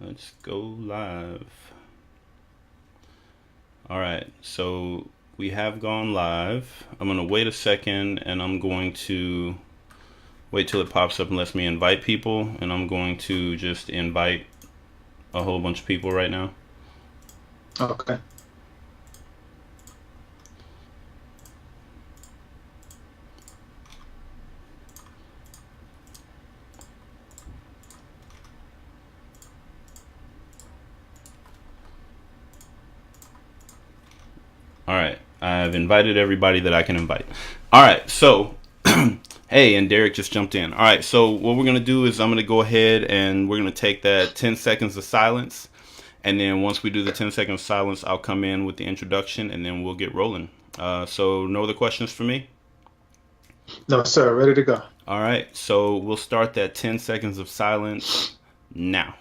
Let's go live. All right, so we have gone live. I'm going to wait a second and I'm going to wait till it pops up and lets me invite people. And I'm going to just invite a whole bunch of people right now. Okay. All right, I've invited everybody that I can invite. All right, so hey, and Derek just jumped in. All right, so what we're gonna do is I'm gonna go ahead and we're gonna take that 10 seconds of silence, and then once we do the 10 seconds of silence, I'll come in with the introduction, and then we'll get rolling. So no other questions for me. No, sir. Ready to go. All right, so we'll start that 10 seconds of silence now.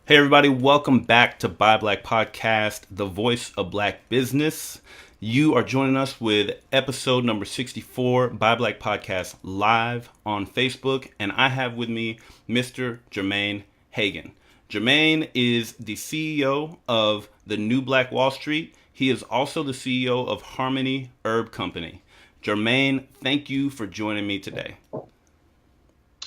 Hey, everybody, welcome back to Buy Black Podcast, the voice of black business. You are joining us with episode number 64, Buy Black Podcast, live on Facebook. And I have with me Mr. Jermaine Hagan. Jermaine is the CEO of the New Black Wall Street. He is also the CEO of Harmony Herb Company. Jermaine, thank you for joining me today.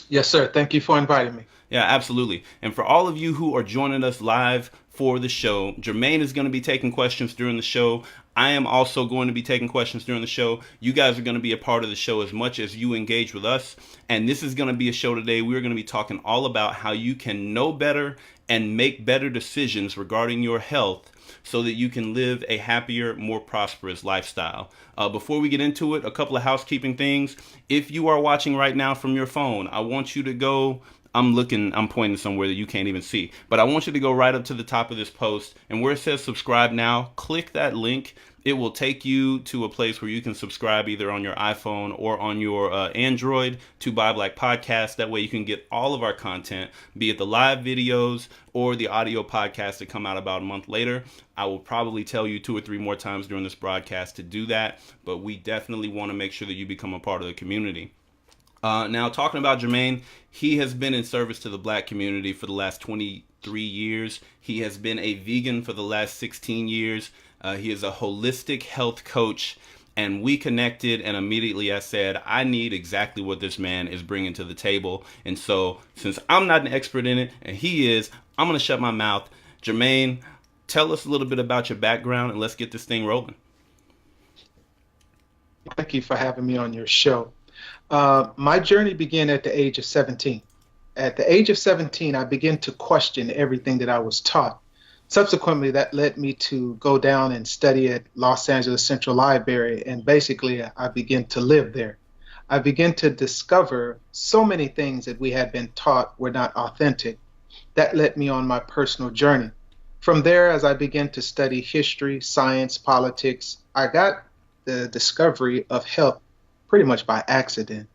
Yes, sir. Thank you for inviting me. Yeah, absolutely. And for all of you who are joining us live for the show, Jermaine is going to be taking questions during the show. I am also going to be taking questions during the show. You guys are going to be a part of the show as much as you engage with us. And this is going to be a show today. We're going to be talking all about how you can know better and make better decisions regarding your health so that you can live a happier, more prosperous lifestyle. Before we get into it, a couple of housekeeping things. If you are watching right now from your phone, I want you to go. I'm pointing somewhere that you can't even see. But I want you to go right up to the top of this post, and where it says subscribe now, click that link. It will take you to a place where you can subscribe either on your iPhone or on your Android to Buy Black Podcast. That way you can get all of our content, be it the live videos or the audio podcasts that come out about a month later. I will probably tell you 2 or 3 more times during this broadcast to do that, but we definitely want to make sure that you become a part of the community. Now, talking about Jermaine, he has been in service to the black community for the last 23 years. He has been a vegan for the last 16 years. He is a holistic health coach, and we connected, and immediately I said, I need exactly what this man is bringing to the table. And so, since I'm not an expert in it, and he is, I'm going to shut my mouth. Jermaine, tell us a little bit about your background, and let's get this thing rolling. Thank you for having me on your show. My journey began at the age of 17. At the age of 17, I began to question everything that I was taught. Subsequently, that led me to go down and study at Los Angeles Central Library, and basically, I began to live there. I began to discover so many things that we had been taught were not authentic. That led me on my personal journey. From there, as I began to study history, science, politics, I got the discovery of health pretty much by accident.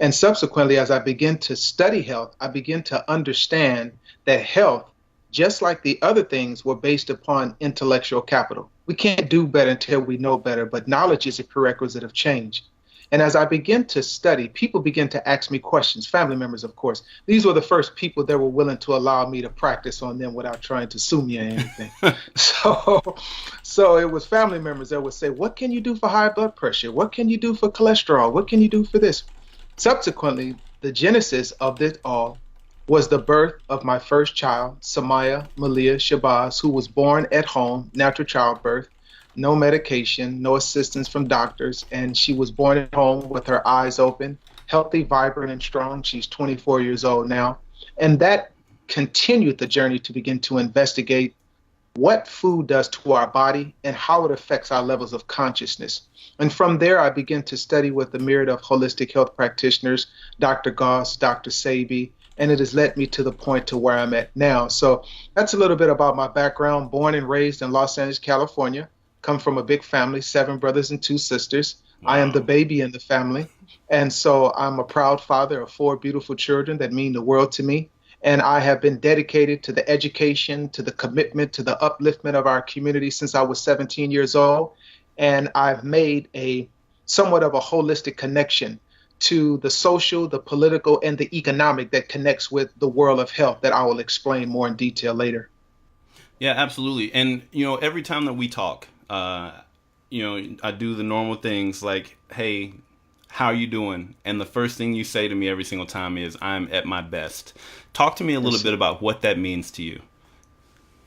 And subsequently, as I began to study health, I began to understand that health, just like the other things, were based upon intellectual capital. We can't do better until we know better, but knowledge is a prerequisite of change. And as I began to study, people began to ask me questions, family members, of course. These were the first people that were willing to allow me to practice on them without trying to sue me or anything. So, so it was family members that would say, what can you do for high blood pressure? What can you do for cholesterol? What can you do for this? Subsequently, the genesis of this all was the birth of my first child, Samaya Malia Shabazz, who was born at home, natural childbirth, no medication, no assistance from doctors, and she was born at home with her eyes open, healthy, vibrant, and strong. She's 24 years old now. And that continued the journey to begin to investigate what food does to our body and how it affects our levels of consciousness. And from there, I began to study with a myriad of holistic health practitioners, Dr. Goss, Dr. Sabi, and it has led me to the point to where I'm at now. So that's a little bit about my background. Born and raised in Los Angeles, California. Come from a big family, 7 brothers and 2 sisters. Wow. I am the baby in the family. And so I'm a proud father of 4 beautiful children that mean the world to me. And I have been dedicated to the education, to the commitment, to the upliftment of our community since I was 17 years old. and I've made a somewhat of a holistic connection to the social, the political, and the economic that connects with the world of health that I will explain more in detail later. Yeah, absolutely. And every time that we talk, I do the normal things like, "Hey, how are you doing?" And the first thing you say to me every single time is, "I'm at my best." Talk to me a little Yes, bit about what that means to you.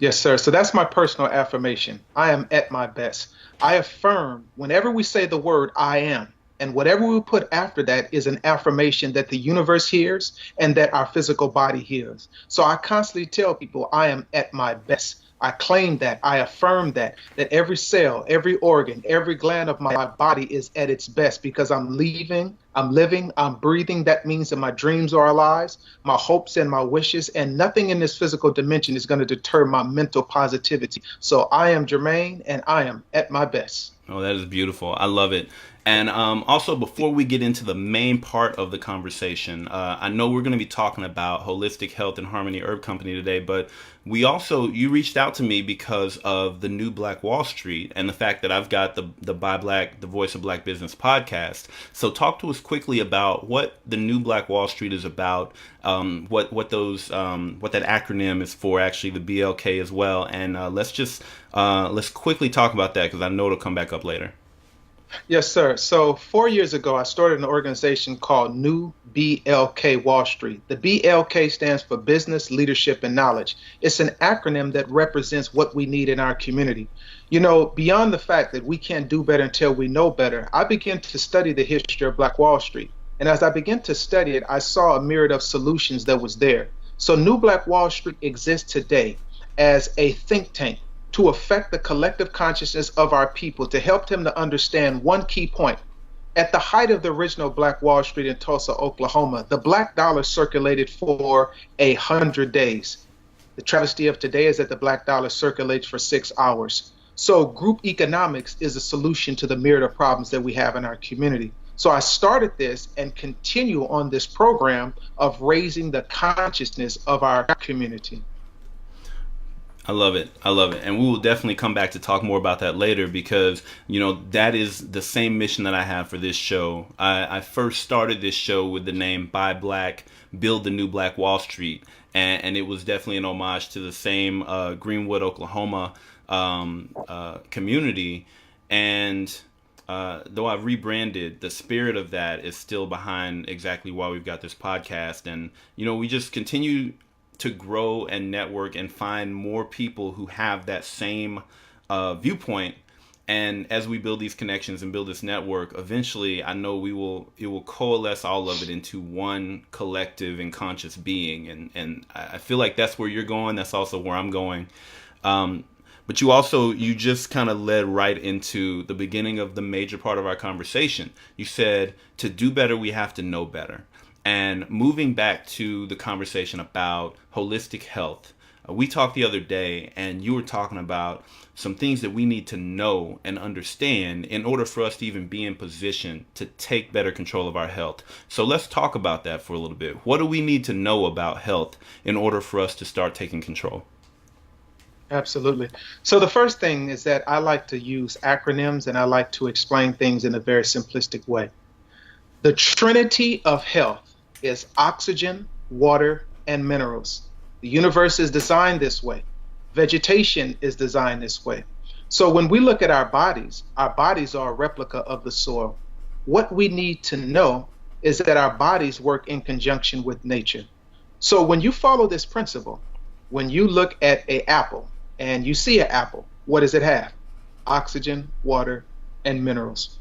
yes, sir. So that's my personal affirmation. I am at my best. I affirm whenever we say the word I am, and whatever we put after that is an affirmation that the universe hears and that our physical body hears. So I constantly tell people I am at my best. I claim that, I affirm that every cell, every organ, every gland of my body is at its best because I'm living, I'm breathing. That means that my dreams are alive, my hopes and my wishes, and nothing in this physical dimension is going to deter my mental positivity. So I am Jermaine and I am at my best. Oh, that is beautiful. I love it. And also, before we get into the main part of the conversation, I know we're going to be talking about Holistic Health and Harmony Herb Company today, but you reached out to me because of the new Black Wall Street and the fact that I've got the the Voice of Black Business podcast. So talk to us quickly about what the new Black Wall Street is about, what that acronym is for, actually the BLK as well, and let's quickly talk about that because I know it'll come back up later. Yes, sir. So 4 years ago, I started an organization called New BLK Wall Street. The BLK stands for Business, Leadership, and Knowledge. It's an acronym that represents what we need in our community. Beyond the fact that we can't do better until we know better, I began to study the history of Black Wall Street. And as I began to study it, I saw a myriad of solutions that was there. So New Black Wall Street exists today as a think tank to affect the collective consciousness of our people, to help them to understand one key point. At the height of the original Black Wall Street in Tulsa, Oklahoma, the black dollar circulated for 100 days. The travesty of today is that the black dollar circulates for 6 hours. So group economics is a solution to the myriad of problems that we have in our community. So I started this and continue on this program of raising the consciousness of our community. I love it. I love it. And we will definitely come back to talk more about that later because, that is the same mission that I have for this show. I first started this show with the name Buy Black, Build the New Black Wall Street. And it was definitely an homage to the same Greenwood, Oklahoma community. And though I've rebranded, the spirit of that is still behind exactly why we've got this podcast. And, we just continue to grow and network and find more people who have that same viewpoint. And as we build these connections and build this network, eventually I know it will coalesce all of it into one collective and conscious being. And I feel like that's where you're going. That's also where I'm going. But you just kind of led right into the beginning of the major part of our conversation. You said to do better, we have to know better. And moving back to the conversation about holistic health, we talked the other day and you were talking about some things that we need to know and understand in order for us to even be in position to take better control of our health. So let's talk about that for a little bit. What do we need to know about health in order for us to start taking control? Absolutely. So the first thing is that I like to use acronyms and I like to explain things in a very simplistic way. The trinity of health is oxygen, water, and minerals. The universe is designed this way. Vegetation is designed this way. So when we look at our bodies are a replica of the soil. What we need to know is that our bodies work in conjunction with nature. So when you follow this principle, when you look at an apple and you see an apple, what does it have? Oxygen, water, and minerals.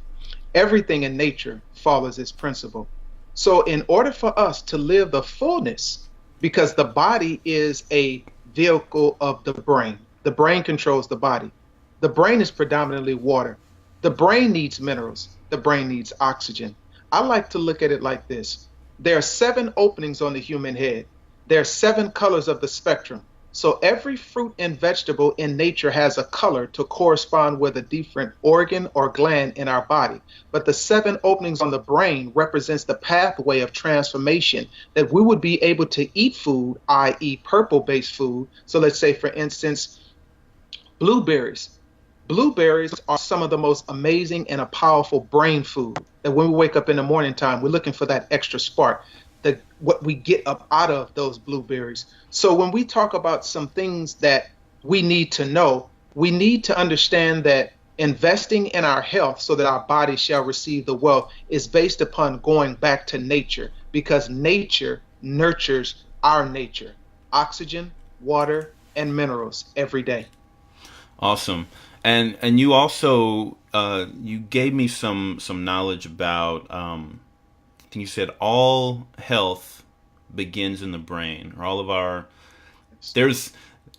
Everything in nature follows this principle. So in order for us to live the fullness, because the body is a vehicle of the brain controls the body. The brain is predominantly water. The brain needs minerals. The brain needs oxygen. I like to look at it like this. There are 7 openings on the human head. There are 7 colors of the spectrum. So every fruit and vegetable in nature has a color to correspond with a different organ or gland in our body. But the 7 openings on the brain represents the pathway of transformation that we would be able to eat food, i.e. purple-based food. So let's say, for instance, blueberries. Blueberries are some of the most amazing and a powerful brain food that when we wake up in the morning time, we're looking for that extra spark, that what we get up out of those blueberries. So when we talk about some things that we need to know, we need to understand that investing in our health so that our body shall receive the wealth is based upon going back to nature because nature nurtures our nature, oxygen, water, and minerals every day. Awesome. And you also you gave me some knowledge about I think you said all health begins in the brain, or all of our there's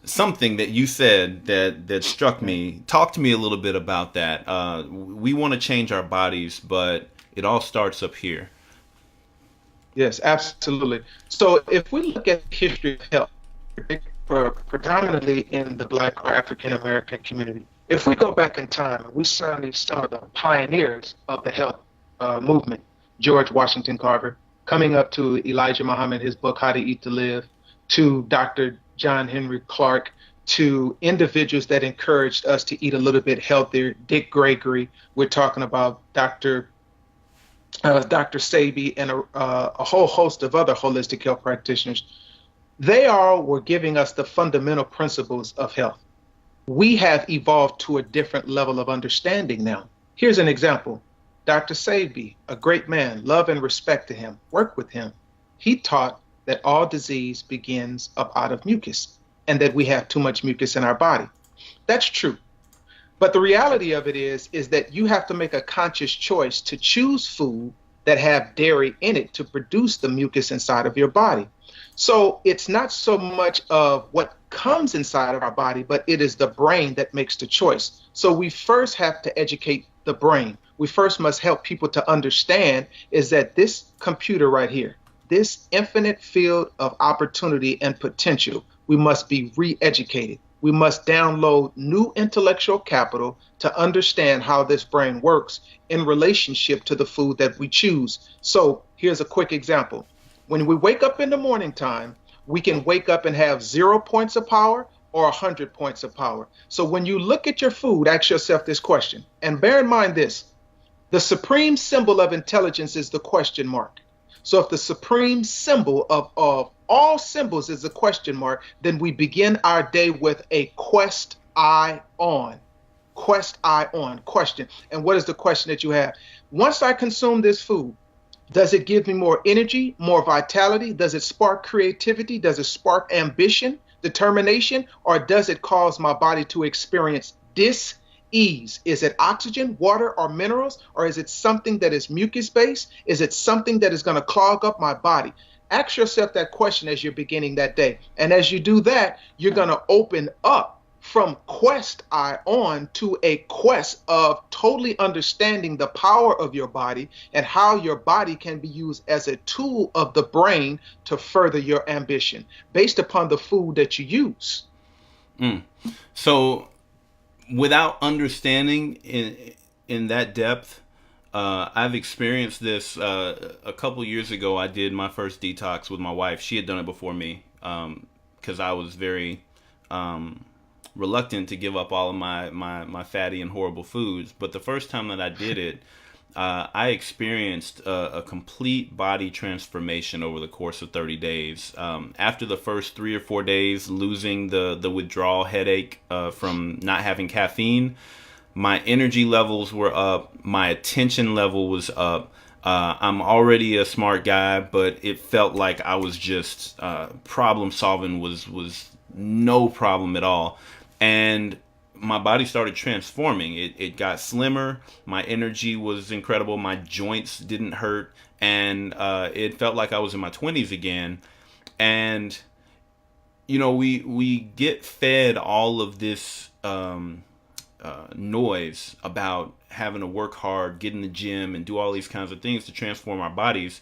something that you said that struck me. Talk to me a little bit about that. We want to change our bodies, but it all starts up here. Yes, absolutely. So if we look at the history of health, predominantly in the Black or African American community, if we go back in time, we study some of the pioneers of the health movement, George Washington Carver, coming up to Elijah Muhammad, his book How to Eat to Live, to Dr. John Henry Clark, to individuals that encouraged us to eat a little bit healthier, Dick Gregory. We're talking about Dr. Sabi, and a whole host of other holistic health practitioners. They all were giving us the fundamental principles of health. We have evolved to a different level of understanding now. Here's an example. Dr. Sabi, a great man, love and respect to him, work with him. He taught that all disease begins up out of mucus and that we have too much mucus in our body. That's true. But the reality of it is that you have to make a conscious choice to choose food that have dairy in it to produce the mucus inside of your body. So it's not so much of what comes inside of our body, but it is the brain that makes the choice. So we first have to educate the brain. We first must help people to understand is that this computer right here, this infinite field of opportunity and potential, we must be re-educated. We must download new intellectual capital to understand how this brain works in relationship to the food that we choose. So here's a quick example. When we wake up in the morning time, we can wake up and have 0 points of power or 100 points of power. So when you look at your food, ask yourself this question. And bear in mind this, the supreme symbol of intelligence is the question mark. So if the supreme symbol of all symbols is a question mark, then we begin our day with a quest eye on. Quest eye on, question. And what is the question that you have? Once I consume this food, does it give me more energy, more vitality? Does it spark creativity? Does it spark ambition, determination? Or does it cause my body to experience dis-ease? Is it oxygen, water, or minerals? Or is it something that is mucus-based? Is it something that is going to clog up my body? Ask yourself that question as you're beginning that day. And as you do that, you're going to open up from quest eye on to a quest of totally understanding the power of your body and how your body can be used as a tool of the brain to further your ambition based upon the food that you use. Mm. So without understanding in that depth, I've experienced this a couple years ago. I did my first detox with my wife. She had done it before me because I was very reluctant to give up all of my fatty and horrible foods. But the first time that I did it, I experienced a complete body transformation over the course of 30 days. After the first 3 or 4 days, losing the withdrawal headache from not having caffeine, my energy levels were up. My attention level was up. I'm already a smart guy, but it felt like I was just problem solving was no problem at all. And my body started transforming. It got slimmer. My energy was incredible. My joints didn't hurt. And it felt like I was in my 20s again. And, you know, we get fed all of this noise about having to work hard, get in the gym, and do all these kinds of things to transform our bodies,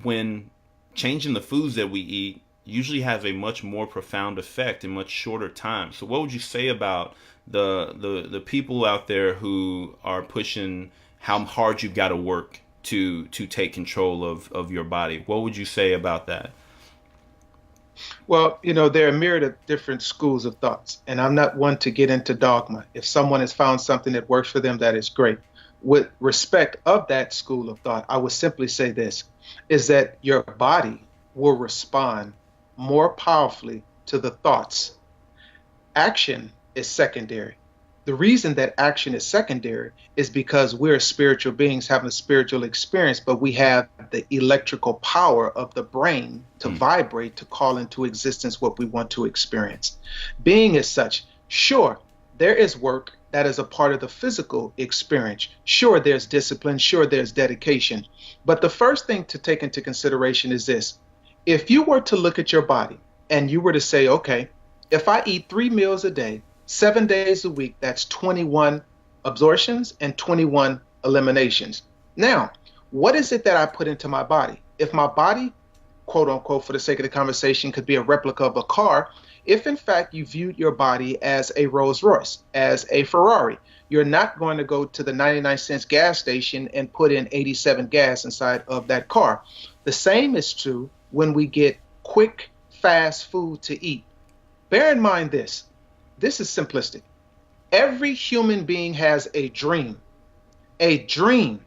when changing the foods that we eat usually has a much more profound effect in much shorter time. So what would you say about the people out there who are pushing how hard you've got to work to take control of your body? What would you say about that? Well, there are a myriad of different schools of thoughts, and I'm not one to get into dogma. If someone has found something that works for them, that is great. With respect of that school of thought, I would simply say this is that your body will respond more powerfully to the thoughts. Action is secondary. The reason that action is secondary is because we're spiritual beings having a spiritual experience, but we have the electrical power of the brain to Mm. vibrate, to call into existence what we want to experience. Being as such, sure, there is work that is a part of the physical experience. Sure, there's discipline. Sure, there's dedication. But the first thing to take into consideration is this. If you were to look at your body and you were to say, okay, if I eat 3 meals a day, 7 days a week, that's 21 absorptions and 21 eliminations. Now, what is it that I put into my body? If my body, quote unquote, for the sake of the conversation, could be a replica of a car, if in fact you viewed your body as a Rolls Royce, as a Ferrari, you're not going to go to the 99 cents gas station and put in 87 gas inside of that car. The same is true when we get quick, fast food to eat. Bear in mind this. This is simplistic. Every human being has a dream. A dream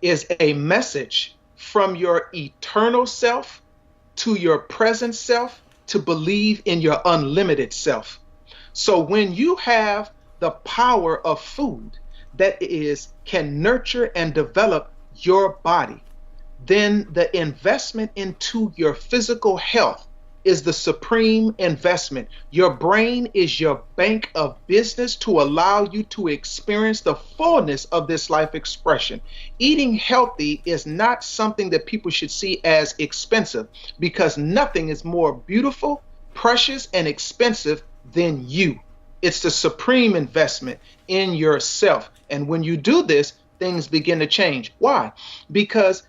is a message from your eternal self to your present self to believe in your unlimited self. So when you have the power of food that can nurture and develop your body, then the investment into your physical health is the supreme investment. Your brain is your bank of business to allow you to experience the fullness of this life expression. Eating healthy is not something that people should see as expensive, because nothing is more beautiful, precious, and expensive than you. It's the supreme investment in yourself. And when you do this, things begin to change. Why? Because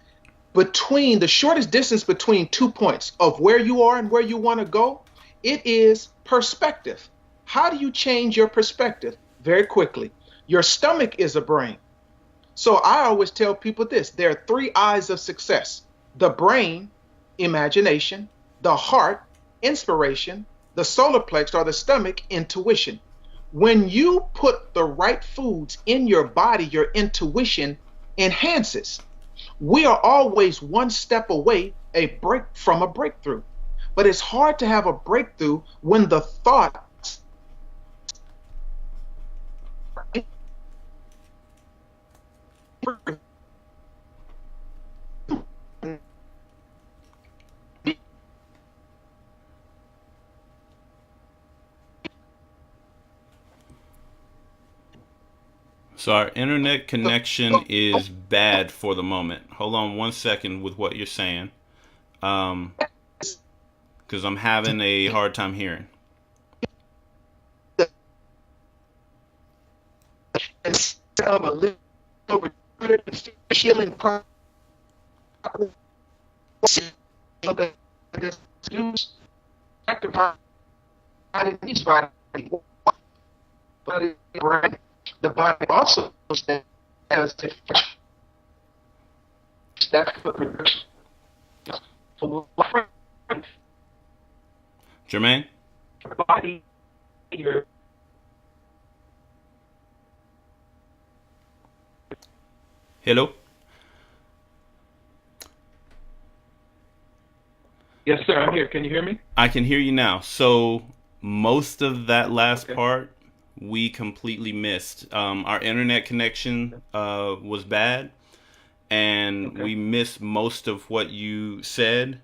between the shortest distance between 2 points of where you are and where you want to go, it is perspective. How do you change your perspective? Very quickly. Your stomach is a brain. So I always tell people this. There are 3 eyes of success: the brain, imagination; the heart, inspiration; the solar plex or the stomach, intuition. When you put the right foods in your body, your intuition enhances. We are always one step away from a breakthrough. But it's hard to have a breakthrough when the thoughts So our internet connection is bad for the moment. Hold on 1 second with what you're saying, because I'm having a hard time hearing. healing the body also has Jermaine? body your Hello? Yes, sir, I'm here. Can you hear me? I can hear you now. So most of that last Okay. part we completely missed. Our internet connection was bad, and Okay. we missed most of what you said.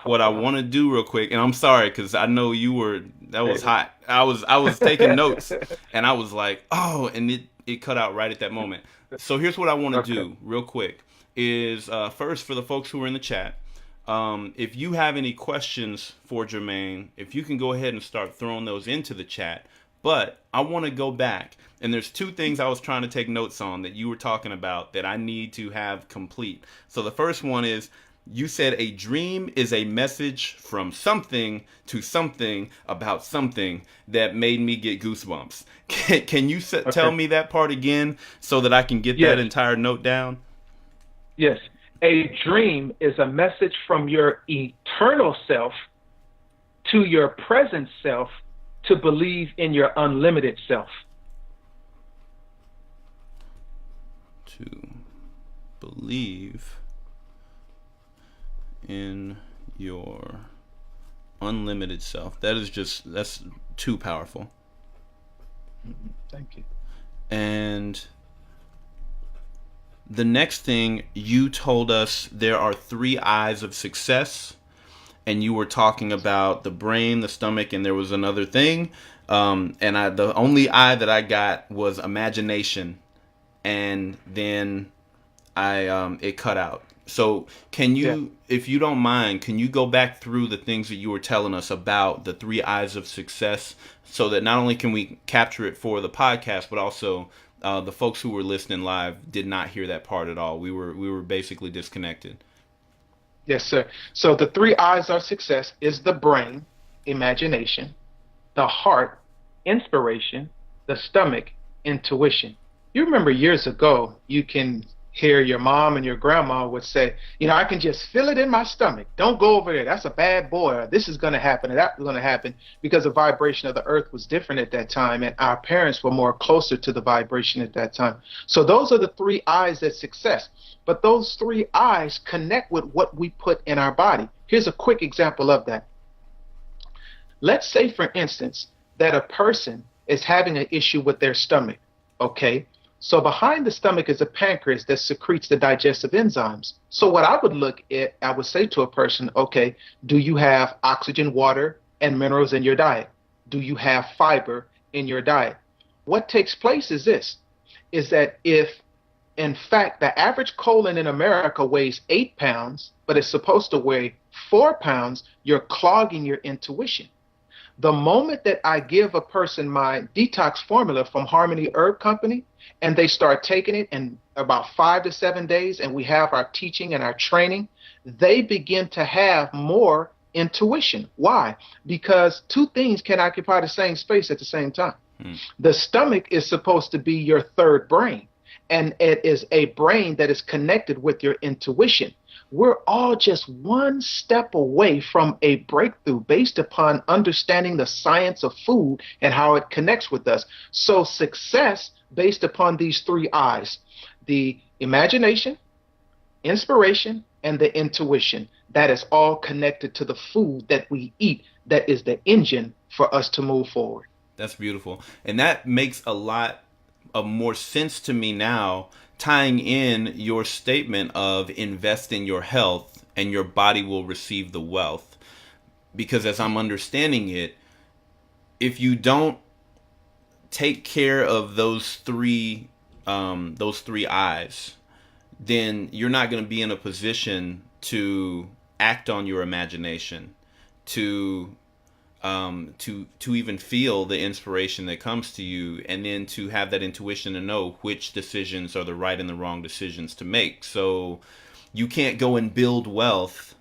What I want to do real quick, and I'm sorry because I know you were, that was hot. I was taking notes, and I was like, oh, and it cut out right at that moment. So here's what I want to Okay. do real quick is first, for the folks who are in the chat, if you have any questions for Jermaine, if you can go ahead and start throwing those into the chat. But I want to go back, and there's 2 things I was trying to take notes on that you were talking about that I need to have complete. So the first one is, you said a dream is a message from something to something about something that made me get goosebumps. Can you tell Okay. me that part again so that I can get that Yes. entire note down? Yes. A dream is a message from your eternal self to your present self to believe in your unlimited self. To believe in your unlimited self. That's too powerful. Thank you. And the next thing, you told us there are 3 eyes of success, and you were talking about the brain, the stomach, and there was another thing. The only eye that I got was imagination, and then it cut out. So can Yeah. you, if you don't mind, can you go back through the things that you were telling us about the 3 eyes of success, so that not only can we capture it for the podcast, but also the folks who were listening live did not hear that part at all. We were basically disconnected. Yes, sir. So the 3 eyes of success is the brain, imagination, the heart, inspiration, the stomach, intuition. You remember years ago, you can hear your mom and your grandma would say, I can just feel it in my stomach. Don't go over there. That's a bad boy. Or this is going to happen. Or that's going to happen, because the vibration of the earth was different at that time. And our parents were more closer to the vibration at that time. So those are the 3 eyes of success. But those 3 eyes connect with what we put in our body. Here's a quick example of that. Let's say, for instance, that a person is having an issue with their stomach. Okay. So behind the stomach is a pancreas that secretes the digestive enzymes. So what I would say to a person, okay, do you have oxygen, water, and minerals in your diet? Do you have fiber in your diet? What takes place is this, is that if, in fact, the average colon in America weighs 8 pounds, but it's supposed to weigh 4 pounds, you're clogging your intuition. The moment that I give a person my detox formula from Harmony Herb Company, and they start taking it in about 5 to 7 days, and we have our teaching and our training, they begin to have more intuition. Why? Because 2 things can occupy the same space at the same time. The stomach is supposed to be your 3rd brain, and it is a brain that is connected with your intuition. We're all just one step away from a breakthrough based upon understanding the science of food and how it connects with us. So success based upon these 3 eyes, the imagination, inspiration, and the intuition, that is all connected to the food that we eat, that is the engine for us to move forward. That's beautiful. And that makes a lot of more sense to me now, tying in your statement of invest in your health and your body will receive the wealth. Because as I'm understanding it, if you don't take care of those three eyes, then you're not going to be in a position to act on your imagination, to even feel the inspiration that comes to you, and then to have that intuition to know which decisions are the right and the wrong decisions to make. So you can't go and build wealth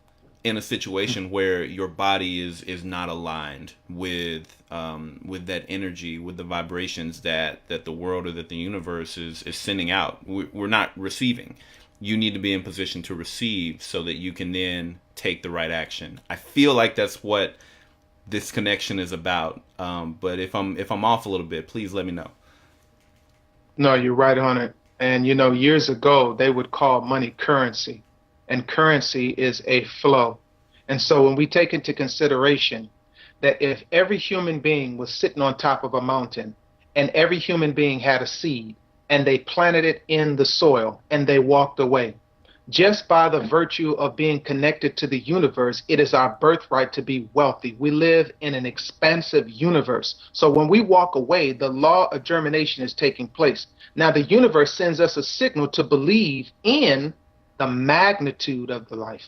in a situation where your body is not aligned with that energy, with the vibrations that the world or that the universe is sending out. We're not receiving. You need to be in position to receive so that you can then take the right action. I feel like that's what this connection is about. But if I'm off a little bit, please let me know. No, you're right on it. And years ago they would call money currency, and currency is a flow. And so when we take into consideration that if every human being was sitting on top of a mountain and every human being had a seed and they planted it in the soil and they walked away, just by the virtue of being connected to the universe, it is our birthright to be wealthy. We live in an expansive universe. So when we walk away, the law of germination is taking place. Now the universe sends us a signal to believe in the magnitude of the life.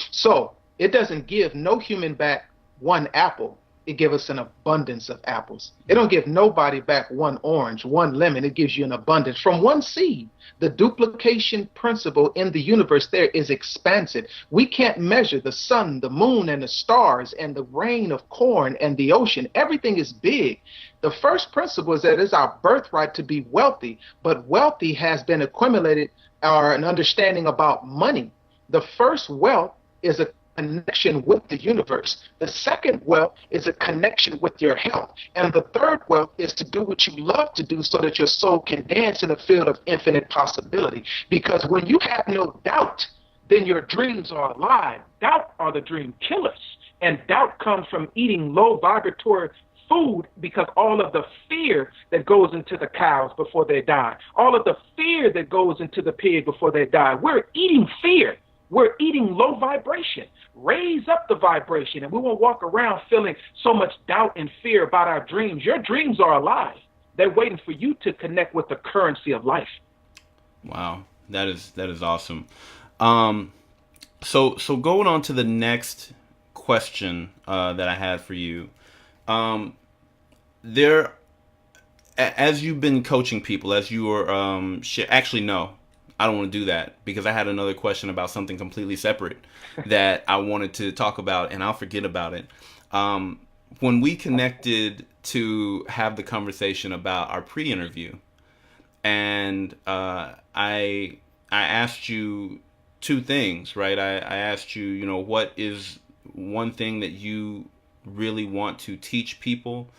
So it doesn't give no human back 1 apple. It gives us an abundance of apples. It don't give nobody back 1 orange, 1 lemon. It gives you an abundance from 1 seed. The duplication principle in the universe there is expansive. We can't measure the sun, the moon, and the stars, and the rain of corn and the ocean. Everything is big. The first principle is that it's our birthright to be wealthy, but wealthy has been accumulated or an understanding about money. The first wealth is a connection with the universe. The second wealth is a connection with your health. And the third wealth is to do what you love to do so that your soul can dance in a field of infinite possibility. Because when you have no doubt, then your dreams are alive. Doubt are the dream killers. And doubt comes from eating low vibratory food, because all of the fear that goes into the cows before they die, all of the fear that goes into the pig before they die, we're eating fear. We're eating low vibration. Raise up the vibration, and we won't walk around feeling so much doubt and fear about our dreams. Your dreams are alive. They're waiting for you to connect with the currency of life. Wow, that is awesome. So going on to the next question that I had for you. There, as you've been coaching people, as you were, actually, no, I don't want to do that, because I had another question about something completely separate that I wanted to talk about, and I'll forget about it. When we connected to have the conversation about our pre-interview, and I asked you two things, right? I asked you, what is one thing that you really want to teach people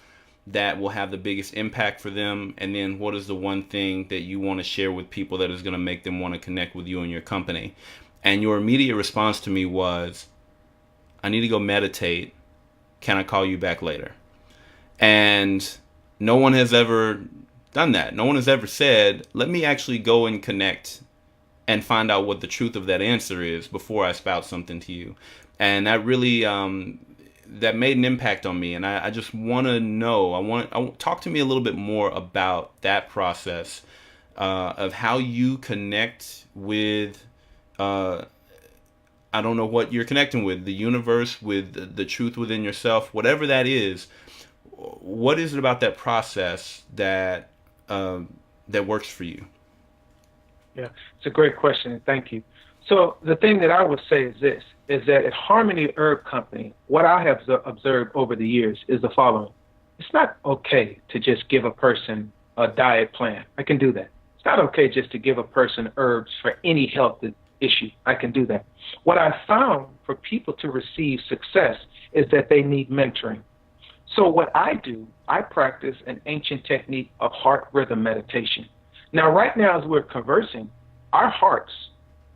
that will have the biggest impact for them, and then what is the one thing that you want to share with people that is going to make them want to connect with you and your company? And your immediate response to me was, I need to go meditate. Can I call you back later? And no one has ever done that. No one has ever said, let me actually go and connect and find out what the truth of that answer is before I spout something to you. And that really that made an impact on me, and I just want to know. I want talk to me a little bit more about that process of how you connect with. I don't know what you're connecting with, the universe, with the truth within yourself, whatever that is. What is it about that process that that works for you? Yeah, it's a great question, and thank you. So the thing that I would say is this, is that at Harmony Herb Company, what I have observed over the years is the following. It's not okay to just give a person a diet plan. I can do that. It's not okay just to give a person herbs for any health issue. I can do that. What I found for people to receive success is that they need mentoring. So what I do, I practice an ancient technique of heart rhythm meditation. Now, right now, as we're conversing, our hearts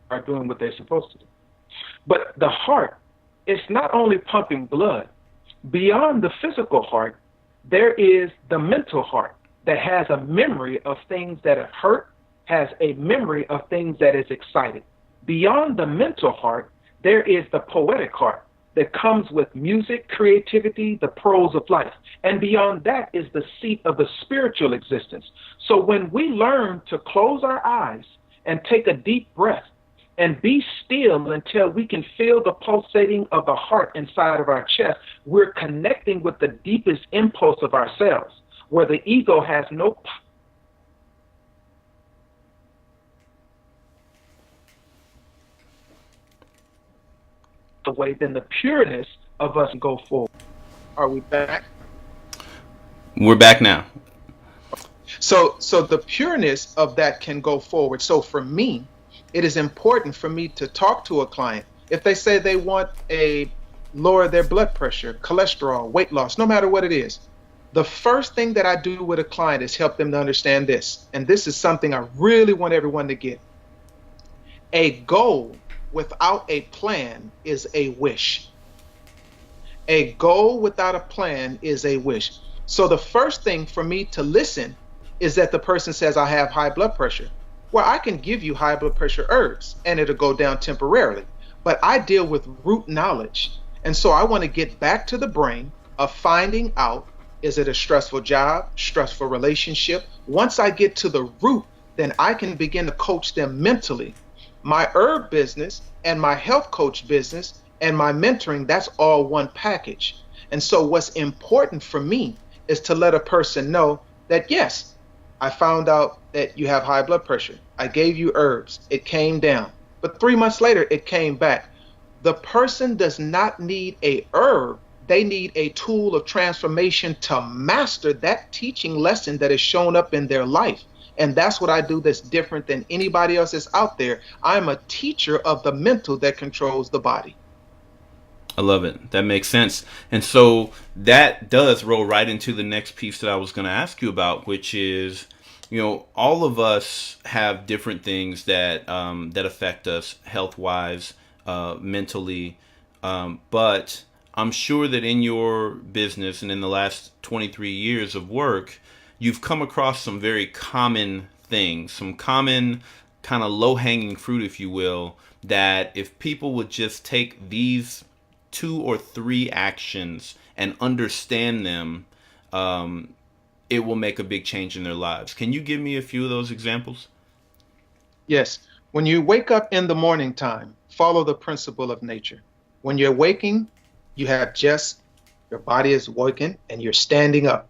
are doing what they're supposed to do. But the heart is not only pumping blood. Beyond the physical heart, there is the mental heart that has a memory of things that have hurt, has a memory of things that is excited. Beyond the mental heart, there is the poetic heart that comes with music, creativity, the prose of life. And beyond that is the seat of the spiritual existence. So when we learn to close our eyes and take a deep breath and be still until we can feel the pulsating of the heart inside of our chest, we're connecting with the deepest impulse of ourselves, where the ego has no way, then the pureness of us go forward. Are we back? We're back now. So the pureness of that can go forward. So for me, it is important for me to talk to a client. If they say they want lower their blood pressure, cholesterol, weight loss, no matter what it is, the first thing that I do with a client is help them to understand this. And this is something I really want everyone to get. A goal without a plan is a wish. A goal without a plan is a wish. So the first thing for me to listen is that the person says, I have high blood pressure. Well, I can give you high blood pressure herbs and it'll go down temporarily. But I deal with root knowledge. And so I want to get back to the brain of finding out, is it a stressful job, stressful relationship? Once I get to the root, then I can begin to coach them mentally. My herb business and my health coach business and my mentoring, that's all one package. And so what's important for me is to let a person know that, yes, I found out that you have high blood pressure. I gave you herbs. It came down. But 3 months later, it came back. The person does not need a herb. They need a tool of transformation to master that teaching lesson that has shown up in their life. And that's what I do that's different than anybody else that's out there. I'm a teacher of the mental that controls the body. I love it. That makes sense. And so that does roll right into the next piece that I was going to ask you about, which is, all of us have different things that affect us health wise, mentally. But I'm sure that in your business and in the last 23 years of work, you've come across some very common things, some common kind of low hanging fruit, if you will, that if people would just take these two or three actions and understand them, it will make a big change in their lives. Can you give me a few of those examples? Yes, when you wake up in the morning time, follow the principle of nature. When you're waking, you have just your body is waking and you're standing up.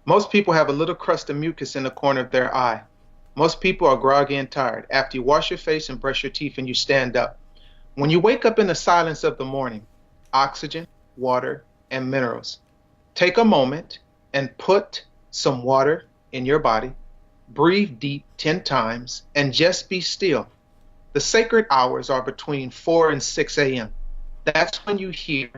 Most people have a little crust of mucus in the corner of their eye. Most people are groggy and tired. After you wash your face and brush your teeth and you stand up. When you wake up in the silence of the morning, oxygen, water, and minerals. Take a moment and put some water in your body. Breathe deep 10 times and just be still. The sacred hours are between 4 and 6 a.m. That's when you hear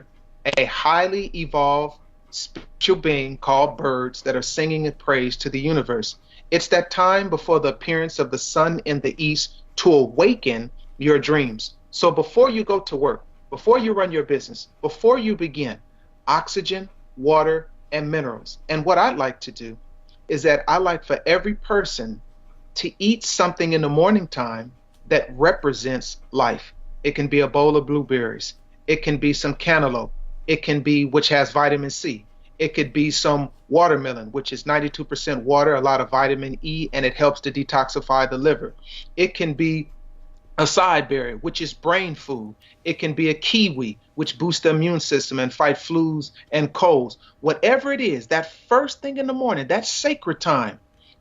a highly evolved spiritual being called birds that are singing a praise to the universe. It's that time before the appearance of the sun in the east to awaken your dreams. So before you go to work, before you run your business, before you begin, oxygen, water, and minerals. And what I'd like to do is that I like for every person to eat something in the morning time that represents life. It can be a bowl of blueberries. It can be some cantaloupe. It can be, which has vitamin C. It could be some watermelon, which is 92% water, a lot of vitamin E, and it helps to detoxify the liver. It can be acai berry, which is brain food. It can be a kiwi, which boosts the immune system and fight flus and colds. Whatever it is, that first thing in the morning, that sacred time,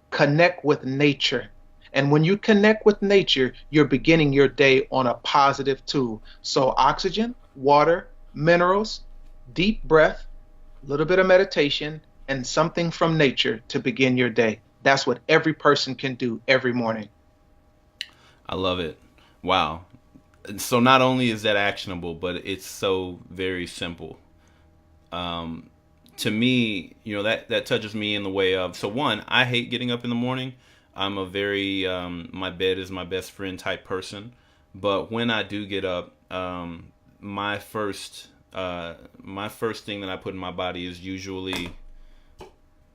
connect with nature. And when you connect with nature, you're beginning your day on a positive tool. So oxygen, water, minerals, deep breath, a little bit of meditation, and something from nature to begin your day. That's what every person can do every morning. I love it. Wow. So not only is that actionable, but it's so very simple. To me, that touches me in the way of, so one, I hate getting up in the morning. I'm a very my bed is my best friend type person. But when I do get up, my first thing that I put in my body is usually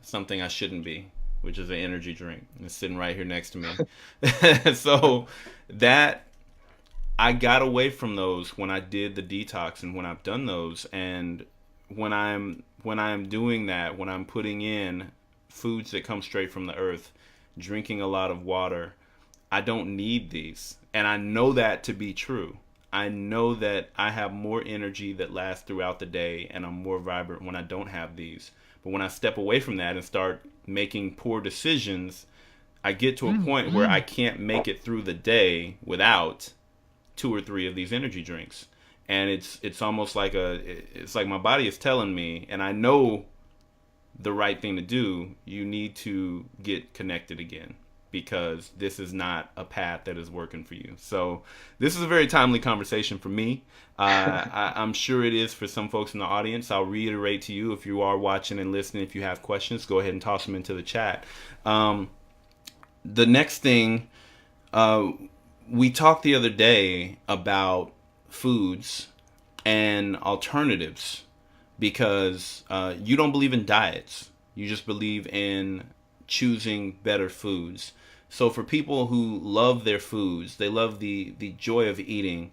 something I shouldn't be, which is an energy drink. It's sitting right here next to me. So that I got away from those when I did the detox and when I've done those, and when I'm doing that, when I'm putting in foods that come straight from the earth, drinking a lot of water, I don't need these. And I know that to be true. I know that I have more energy that lasts throughout the day and I'm more vibrant when I don't have these. But when I step away from that and start making poor decisions, I get to a point where I can't make it through the day without two or three of these energy drinks. And it's almost like it's like my body is telling me, and I know the right thing to do. You need to get connected again, because this is not a path that is working for you. So this is a very timely conversation for me. I'm sure it is for some folks in the audience. I'll reiterate to you, if you are watching and listening, if you have questions, go ahead and toss them into the chat. The next thing, we talked the other day about foods and alternatives, because you don't believe in diets. You just believe in choosing better foods. So for people who love their foods, they love the joy of eating,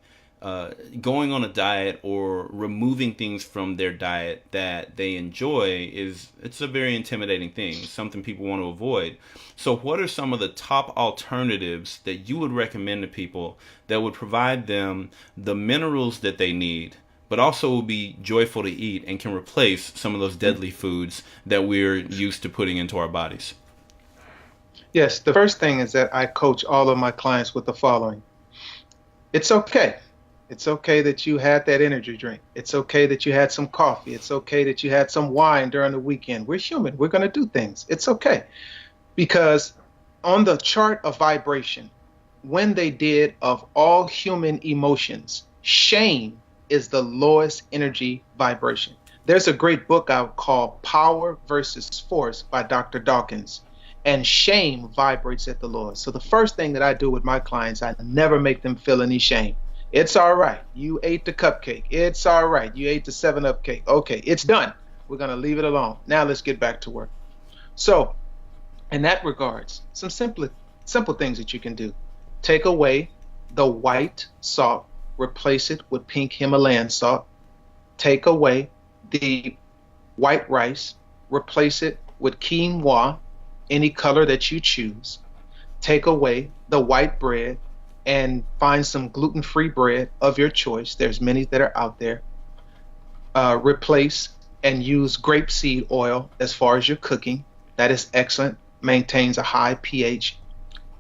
going on a diet or removing things from their diet that they enjoy it's a very intimidating thing, something people want to avoid. So what are some of the top alternatives that you would recommend to people that would provide them the minerals that they need, but also will be joyful to eat and can replace some of those deadly foods that we're used to putting into our bodies? Yes, the first thing is that I coach all of my clients with the following. It's okay. It's okay that you had that energy drink. It's okay that you had some coffee. It's okay that you had some wine during the weekend. We're human. We're going to do things. It's okay. Because on the chart of vibration, when they did of all human emotions, shame is the lowest energy vibration. There's a great book out called Power versus Force by Dr. Dawkins, and shame vibrates at the lowest. So the first thing that I do with my clients, I never make them feel any shame. It's all right. You ate the cupcake. It's all right. You ate the 7-Up cake. Okay, it's done. We're going to leave it alone. Now let's get back to work. So in that regards, some simple things that you can do. Take away the white salt, replace it with pink Himalayan salt. Take away the white rice, replace it with quinoa, any color that you choose. Take away the white bread and find some gluten-free bread of your choice. There's many that are out there. Replace and use grapeseed oil as far as your cooking. That is excellent. Maintains a high pH.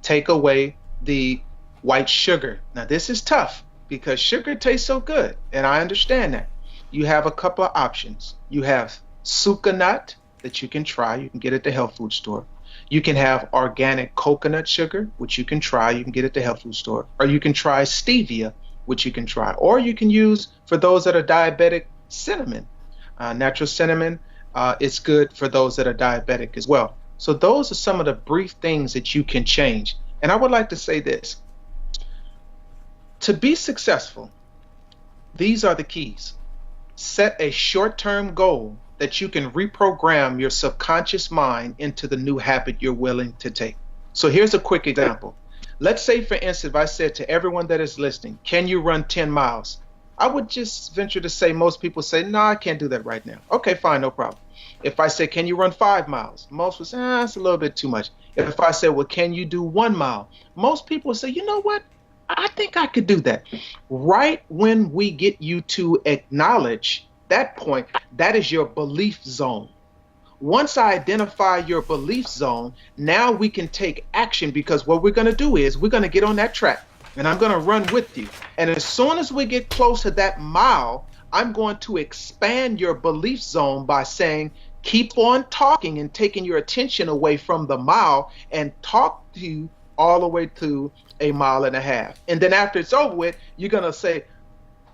Take away the white sugar. Now this is tough because sugar tastes so good, and I understand that. You have a couple of options. You have sucanut that you can try. You can get at the health food store. You can have organic coconut sugar, which you can try. You can get at the health food store. Or you can try stevia, which you can try. Or you can use, for those that are diabetic, cinnamon. Natural cinnamon is good for those that are diabetic as well. So those are some of the brief things that you can change. And I would like to say this. To be successful, these are the keys. Set a short-term goal that you can reprogram your subconscious mind into the new habit you're willing to take. So here's a quick example. Let's say, for instance, if I said to everyone that is listening, can you run 10 miles? I would just venture to say most people say, no, I can't do that right now. Okay, fine, no problem. If I say, can you run 5 miles? Most would say, it's a little bit too much. If I say, well, can you do 1 mile? Most people would say, you know what? I think I could do that. Right when we get you to acknowledge that point, that is your belief zone. Once I identify your belief zone, now we can take action, because what we're going to do is we're going to get on that track and I'm going to run with you. And as soon as we get close to that mile, I'm going to expand your belief zone by saying, keep on talking and taking your attention away from the mile and talk to you all the way to 1.5 miles. And then after it's over with, you're going to say,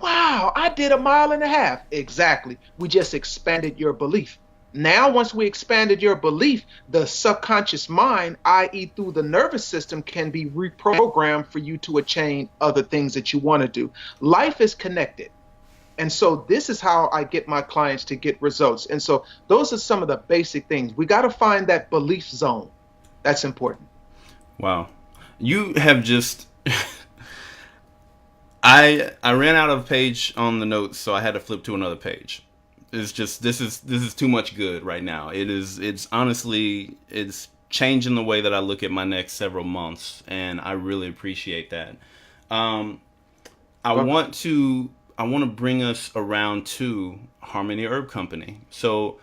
wow, I did 1.5 miles. Exactly. We just expanded your belief. Now, once we expanded your belief, the subconscious mind, i.e. through the nervous system, can be reprogrammed for you to attain other things that you want to do. Life is connected. And so this is how I get my clients to get results. And so those are some of the basic things. We got to find that belief zone. That's important. Wow. You have just... I ran out of page on the notes, so I had to flip to another page. It's just, this is too much good right now. It's honestly, it's changing the way that I look at my next several months, and I really appreciate that. I want to bring us around to Harmony Herb Company. So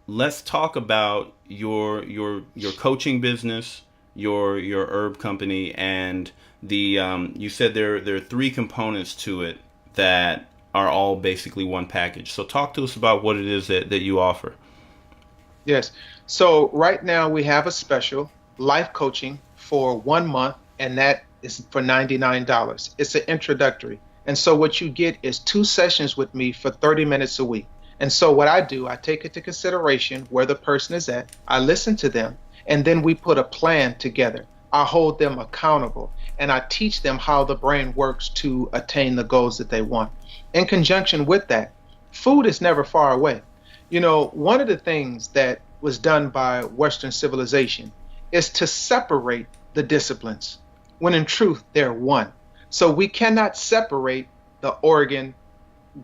let's talk about your coaching business, your herb company, and the you said there are 3 components to it that are all basically one package. So talk to us about what it is that you offer. Yes. So right now we have a special life coaching for 1 month, and that is for $99. It's an introductory. And so what you get is 2 sessions with me for 30 minutes a week. And so what I do, I take into consideration where the person is at. I listen to them, and then we put a plan together. I hold them accountable, and I teach them how the brain works to attain the goals that they want. In conjunction with that, food is never far away. You know, one of the things that was done by Western civilization is to separate the disciplines, when in truth they're one. So we cannot separate the organ,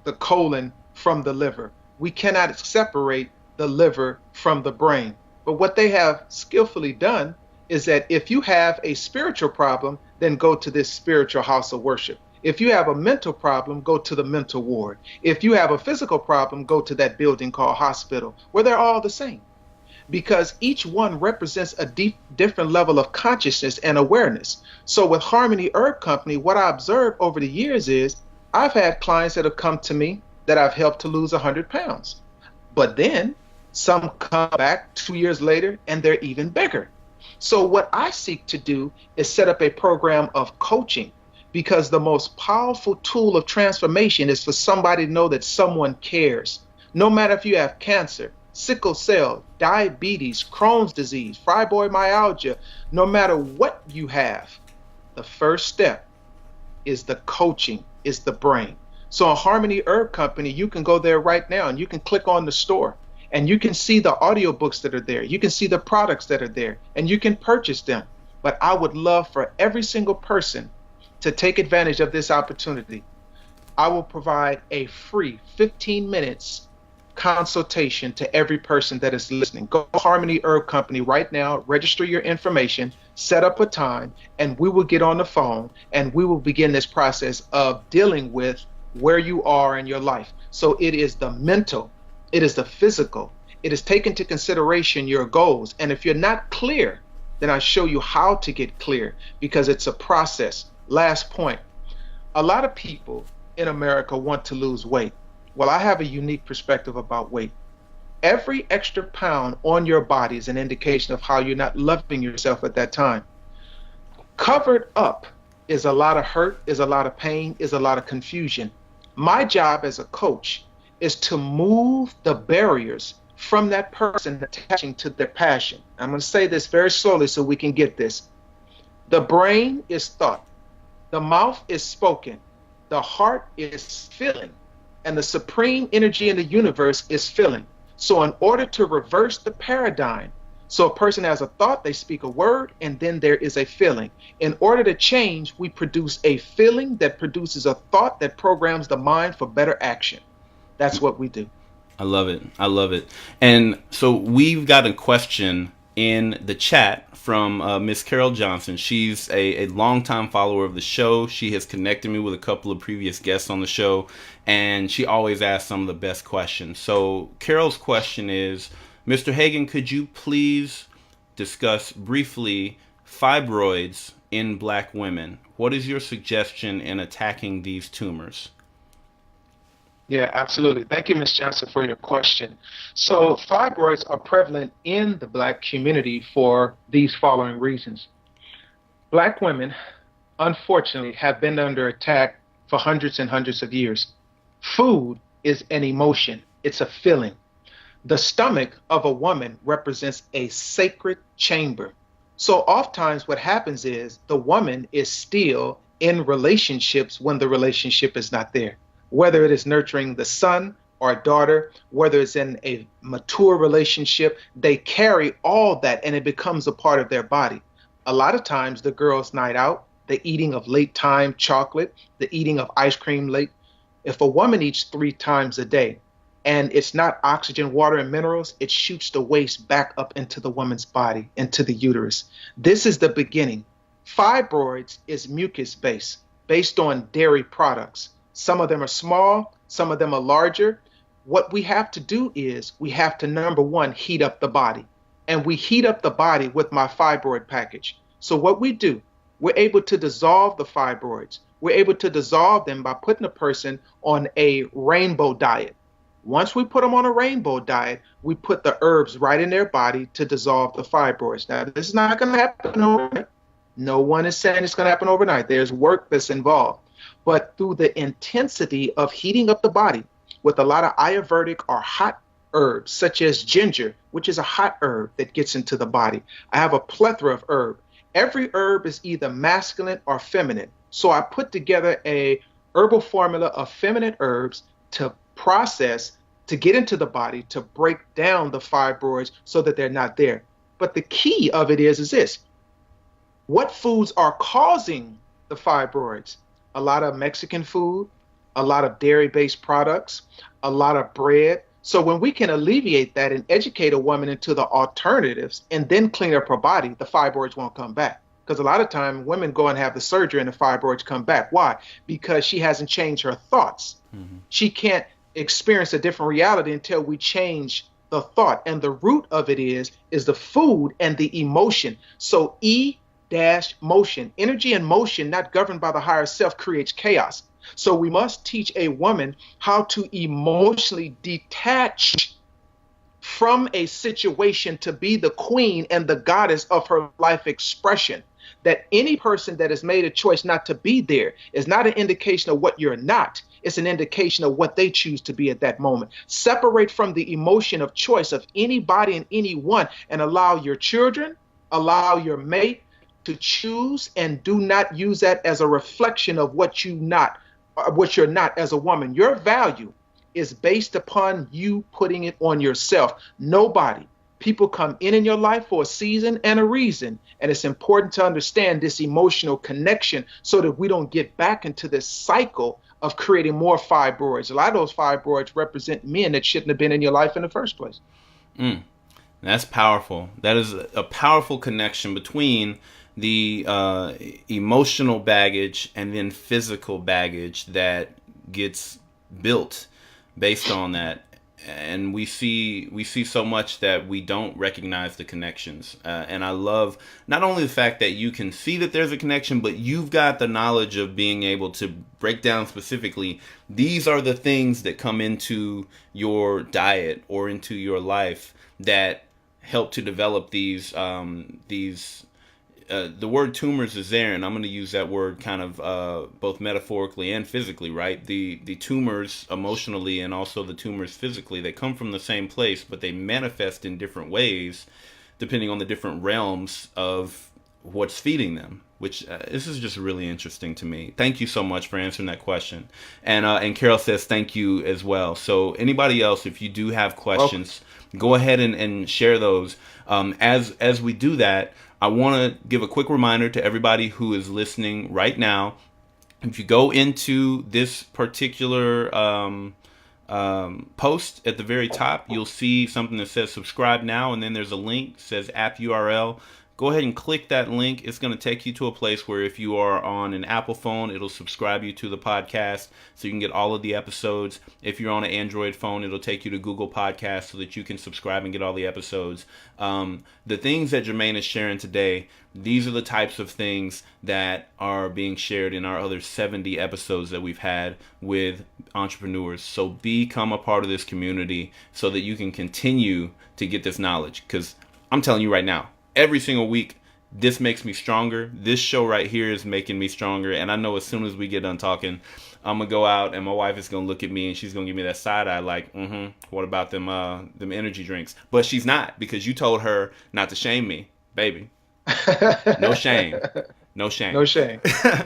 the colon, from the liver. We cannot separate the liver from the brain. But what they have skillfully done is that if you have a spiritual problem, then go to this spiritual house of worship. If you have a mental problem, go to the mental ward. If you have a physical problem, go to that building called hospital, where they're all the same. Because each one represents a different level of consciousness and awareness. So with Harmony Herb Company, what I observed over the years is I've had clients that have come to me that I've helped to lose 100 pounds. But then some come back 2 years later and they're even bigger. So, what I seek to do is set up a program of coaching, because the most powerful tool of transformation is for somebody to know that someone cares. No matter if you have cancer, sickle cell, diabetes, Crohn's disease, fibromyalgia, no matter what you have, the first step is the coaching, is the brain. So on Harmony Herb Company, you can go there right now and you can click on the store and you can see the audiobooks that are there. You can see the products that are there and you can purchase them. But I would love for every single person to take advantage of this opportunity. I will provide a free 15 minutes consultation to every person that is listening. Go to Harmony Herb Company right now, register your information, set up a time, and we will get on the phone and we will begin this process of dealing with where you are in your life. So it is the mental, it is the physical, it is taking into consideration your goals. And if you're not clear, then I show you how to get clear, because it's a process. Last point, a lot of people in America want to lose weight. Well, I have a unique perspective about weight. Every extra pound on your body is an indication of how you're not loving yourself at that time. Covered up is a lot of hurt, is a lot of pain, is a lot of confusion. My job as a coach is to move the barriers from that person attaching to their passion. I'm going to say this very slowly so we can get this. The brain is thought, the mouth is spoken, the heart is feeling, and the supreme energy in the universe is feeling. So in order to reverse the paradigm, so a person has a thought, they speak a word, and then there is a feeling. In order to change, we produce a feeling that produces a thought that programs the mind for better action. That's what we do. I love it. I love it. And so we've got a question in the chat from Miss Carol Johnson. She's a longtime follower of the show. She has connected me with a couple of previous guests on the show, and she always asks some of the best questions. So Carol's question is, Mr. Hagen, could you please discuss briefly fibroids in Black women? What is your suggestion in attacking these tumors? Yeah, absolutely. Thank you, Ms. Johnson, for your question. So fibroids are prevalent in the Black community for these following reasons. Black women, unfortunately, have been under attack for hundreds and hundreds of years. Food is an emotion. It's a feeling. The stomach of a woman represents a sacred chamber. So oftentimes what happens is the woman is still in relationships when the relationship is not there. Whether it is nurturing the son or daughter, whether it's in a mature relationship, they carry all that and it becomes a part of their body. A lot of times the girls' night out, the eating of late time chocolate, the eating of ice cream late. If a woman eats 3 times a day and it's not oxygen, water, and minerals, it shoots the waste back up into the woman's body, into the uterus. This is the beginning. Fibroids is mucus based on dairy products. Some of them are small, some of them are larger. What we have to do is we have to, number one, heat up the body. And we heat up the body with my fibroid package. So what we do, we're able to dissolve the fibroids. We're able to dissolve them by putting a person on a rainbow diet. Once we put them on a rainbow diet, we put the herbs right in their body to dissolve the fibroids. Now, this is not going to happen overnight. No one is saying it's going to happen overnight. There's work that's involved. But through the intensity of heating up the body with a lot of Ayurvedic or hot herbs, such as ginger, which is a hot herb that gets into the body. I have a plethora of herbs. Every herb is either masculine or feminine. So I put together a herbal formula of feminine herbs to process, to get into the body, to break down the fibroids so that they're not there. But the key of it is this. What foods are causing the fibroids? A lot of Mexican food, a lot of dairy-based products, a lot of bread. So when we can alleviate that and educate a woman into the alternatives and then clean up her body, the fibroids won't come back. Because a lot of time women go and have the surgery and the fibroids come back. Why? Because she hasn't changed her thoughts. Mm-hmm. She can't experience a different reality until we change the thought. And the root of it is the food and the emotion. So motion, energy and motion not governed by the higher self creates chaos. So we must teach a woman how to emotionally detach from a situation to be the queen and the goddess of her life expression. That any person that has made a choice not to be there is not an indication of what you're not. It's an indication of what they choose to be at that moment. Separate from the emotion of choice of anybody and anyone and allow your children, allow your mate to choose, and do not use that as a reflection of what what you're not as a woman. Your value is based upon you putting it on yourself. Nobody. People come in your life for a season and a reason. And it's important to understand this emotional connection so that we don't get back into this cycle of creating more fibroids. A lot of those fibroids represent men that shouldn't have been in your life in the first place. That's powerful. That is a powerful connection between the emotional baggage and then physical baggage that gets built based on that. And we see so much that we don't recognize the connections. And I love not only the fact that you can see that there's a connection, but you've got the knowledge of being able to break down specifically, these are the things that come into your diet or into your life that help to develop these the word tumors is there, and I'm going to use that word kind of both metaphorically and physically, right? The tumors emotionally and also the tumors physically, they come from the same place, but they manifest in different ways depending on the different realms of what's feeding them, which this is just really interesting to me. Thank you so much for answering that question. And Carol says thank you as well. So anybody else, if you do have questions, go ahead and share those. As we do that, I want to give a quick reminder to everybody who is listening right now. If you go into this particular post at the very top, you'll see something that says subscribe now, and then there's a link that says app URL. Go ahead and click that link. It's going to take you to a place where if you are on an Apple phone, it'll subscribe you to the podcast so you can get all of the episodes. If you're on an Android phone, it'll take you to Google Podcasts so that you can subscribe and get all the episodes. The things that Jermaine is sharing today, these are the types of things that are being shared in our other 70 episodes that we've had with entrepreneurs. So become a part of this community so that you can continue to get this knowledge. Because I'm telling you right now, every single week, this makes me stronger. This show right here is making me stronger. And I know as soon as we get done talking, I'm going to go out and my wife is going to look at me and she's going to give me that side eye like, what about them energy drinks? But she's not, because you told her not to shame me, baby. No shame. No shame. No shame.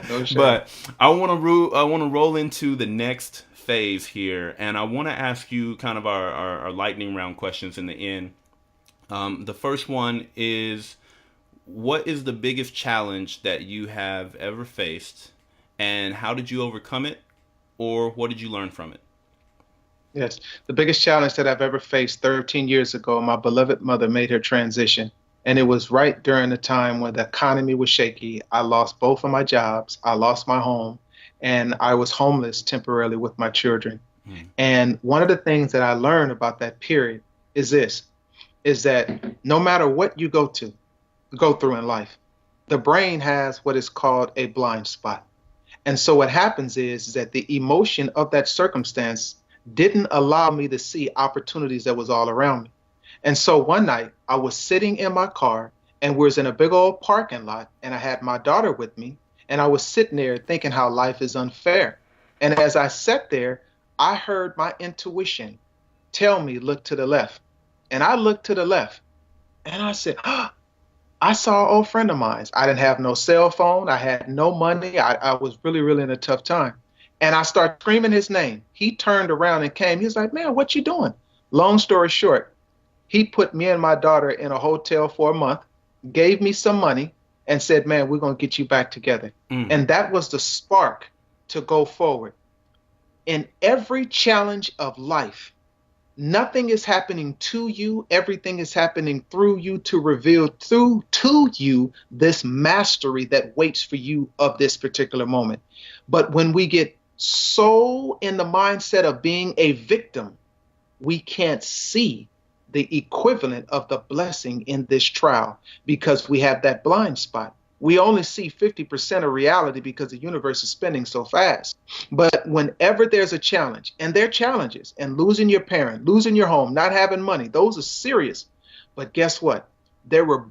No shame. But I want to roll into the next phase here. And I want to ask you kind of our lightning round questions in the end. The first one is, what is the biggest challenge that you have ever faced, and how did you overcome it, or what did you learn from it? Yes, the biggest challenge that I've ever faced 13 years ago, my beloved mother made her transition, and it was right during the time when the economy was shaky. I lost both of my jobs, I lost my home, and I was homeless temporarily with my children. And one of the things that I learned about that period is that no matter what you go through in life, the brain has what is called a blind spot. And so what happens is that the emotion of that circumstance didn't allow me to see opportunities that was all around me. And so one night I was sitting in my car and we was in a big old parking lot, and I had my daughter with me, and I was sitting there thinking how life is unfair. And as I sat there, I heard my intuition tell me, look to the left. And I looked to the left and I said, I saw an old friend of mine. I didn't have no cell phone. I had no money. I was really, really in a tough time. And I started screaming his name. He turned around and came. He was like, man, what you doing? Long story short, he put me and my daughter in a hotel for a month, gave me some money, and said, man, we're going to get you back together. And that was the spark to go forward. In every challenge of life, nothing is happening to you. Everything is happening through you to reveal to you this mastery that waits for you of this particular moment. But when we get so in the mindset of being a victim, we can't see the equivalent of the blessing in this trial because we have that blind spot. We only see 50% of reality because the universe is spinning so fast. But whenever there's a challenge, and there are challenges, and losing your parent, losing your home, not having money, those are serious. But guess what? There were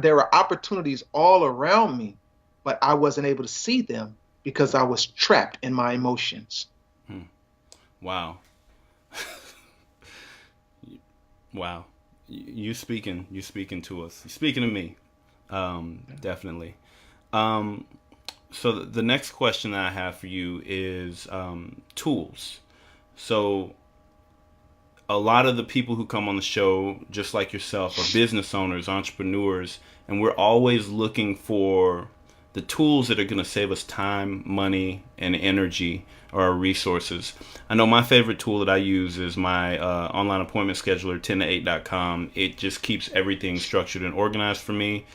there were opportunities all around me, but I wasn't able to see them because I was trapped in my emotions. Hmm. Wow. Wow. You speaking to us. You speaking to me. Definitely. So the next question that I have for you is tools. So a lot of the people who come on the show, just like yourself, are business owners, entrepreneurs, and we're always looking for the tools that are going to save us time, money, and energy, or our resources. I know my favorite tool that I use is my online appointment scheduler, 10to8.com. It just keeps everything structured and organized for me,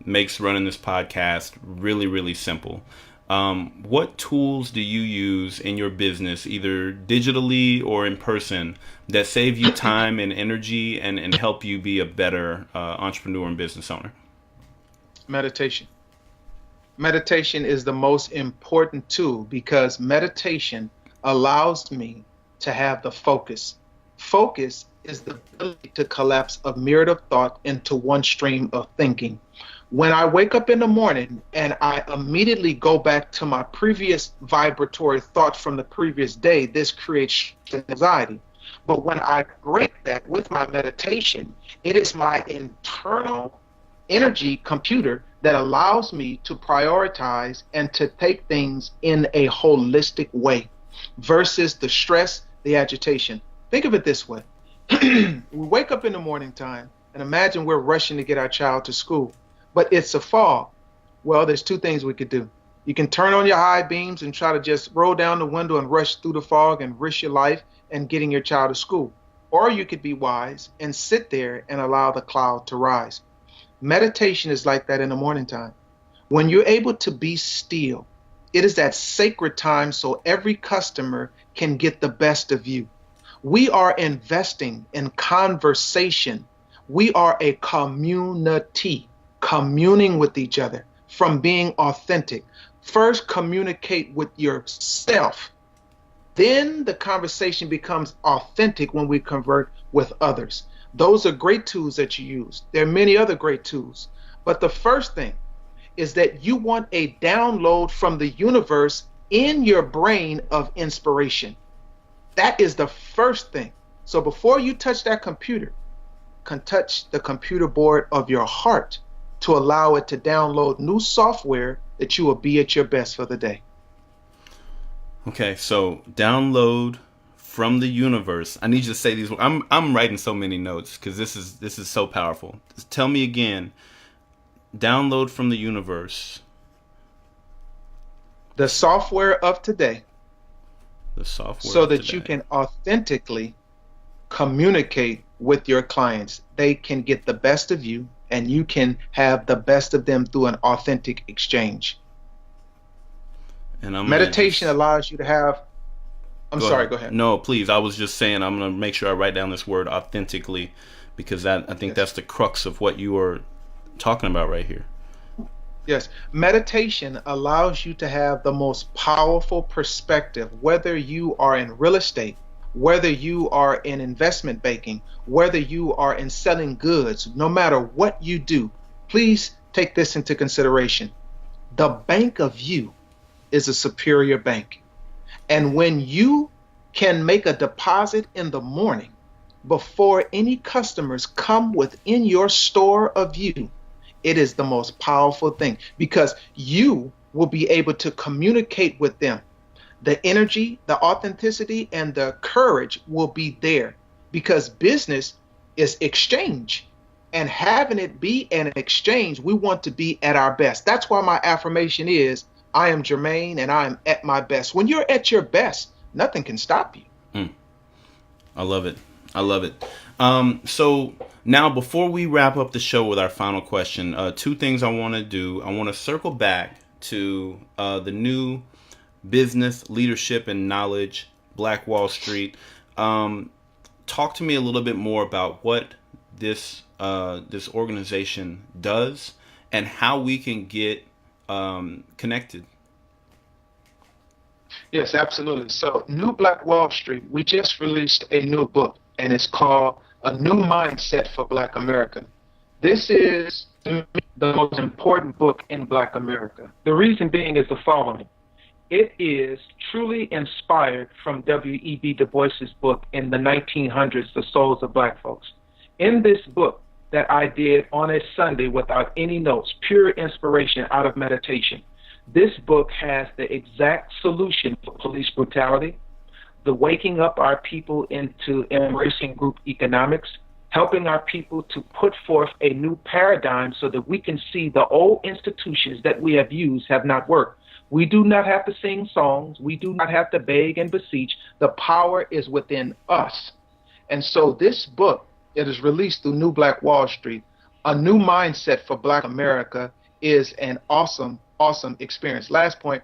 makes running this podcast really, really simple. What tools do you use in your business, either digitally or in person, that save you time and energy and help you be a better entrepreneur and business owner? Meditation. Meditation is the most important tool because meditation allows me to have the focus. Focus is the ability to collapse a myriad of thought into one stream of thinking. When I wake up in the morning and I immediately go back to my previous vibratory thought from the previous day, this creates anxiety. But when I break that with my meditation, it is my internal energy computer that allows me to prioritize and to take things in a holistic way versus the stress, the agitation. Think of it this way. We wake up in the morning time and imagine we're rushing to get our child to school, but it's a fog. Well, there's two things we could do. You can turn on your high beams and try to just roll down the window and rush through the fog and risk your life and getting your child to school. Or you could be wise and sit there and allow the cloud to rise. Meditation is like that in the morning time. When you're able to be still, it is that sacred time so every customer can get the best of you. We are investing in conversation. We are a community, communing with each other from being authentic. First, communicate with yourself. Then the conversation becomes authentic when we convert with others. Those are great tools that you use. There are many other great tools. But the first thing is that you want a download from the universe in your brain of inspiration. That is the first thing. So before you touch that computer, touch the computer board of your heart to allow it to download new software that you will be at your best for the day. Okay, so download from the universe. I need you to say these. I'm writing so many notes because this is so powerful. Just tell me again. Download from the universe. The software of today. The software. So that you can authentically communicate with your clients. They can get the best of you, and you can have the best of them through an authentic exchange. And meditation allows you to have. Go ahead. No, please. I was just saying I'm going to make sure I write down this word authentically because I think that's the crux of what you are talking about right here. Yes. Meditation allows you to have the most powerful perspective, whether you are in real estate, whether you are in investment banking, whether you are in selling goods, no matter what you do. Please take this into consideration. The bank of you is a superior bank. And when you can make a deposit in the morning before any customers come within your store of you, it is the most powerful thing because you will be able to communicate with them. The energy, the authenticity, and the courage will be there because business is exchange. And having it be an exchange, we want to be at our best. That's why my affirmation is, I am Jermaine and I am at my best. When you're at your best, nothing can stop you. I love it. I love it. So now before we wrap up the show with our final question, two things I want to do. I want to circle back to the new business, leadership, and knowledge, Black Wall Street. Talk to me a little bit more about what this organization does and how we can get connected. Yes, absolutely. So, New Black Wall Street, we just released a new book, and it's called A New Mindset for Black America. This is the most important book in Black America. The reason being is the following. It is truly inspired from W.E.B. Du Bois's book in the 1900s, The Souls of Black Folks. In this book that I did on a Sunday without any notes, pure inspiration out of meditation, this book has the exact solution for police brutality, the waking up our people into embracing group economics, helping our people to put forth a new paradigm so that we can see the old institutions that we have used have not worked. We do not have to sing songs. We do not have to beg and beseech. The power is within us. And so this book, it is released through New Black Wall Street. A New Mindset for Black America is an awesome, awesome experience. Last point,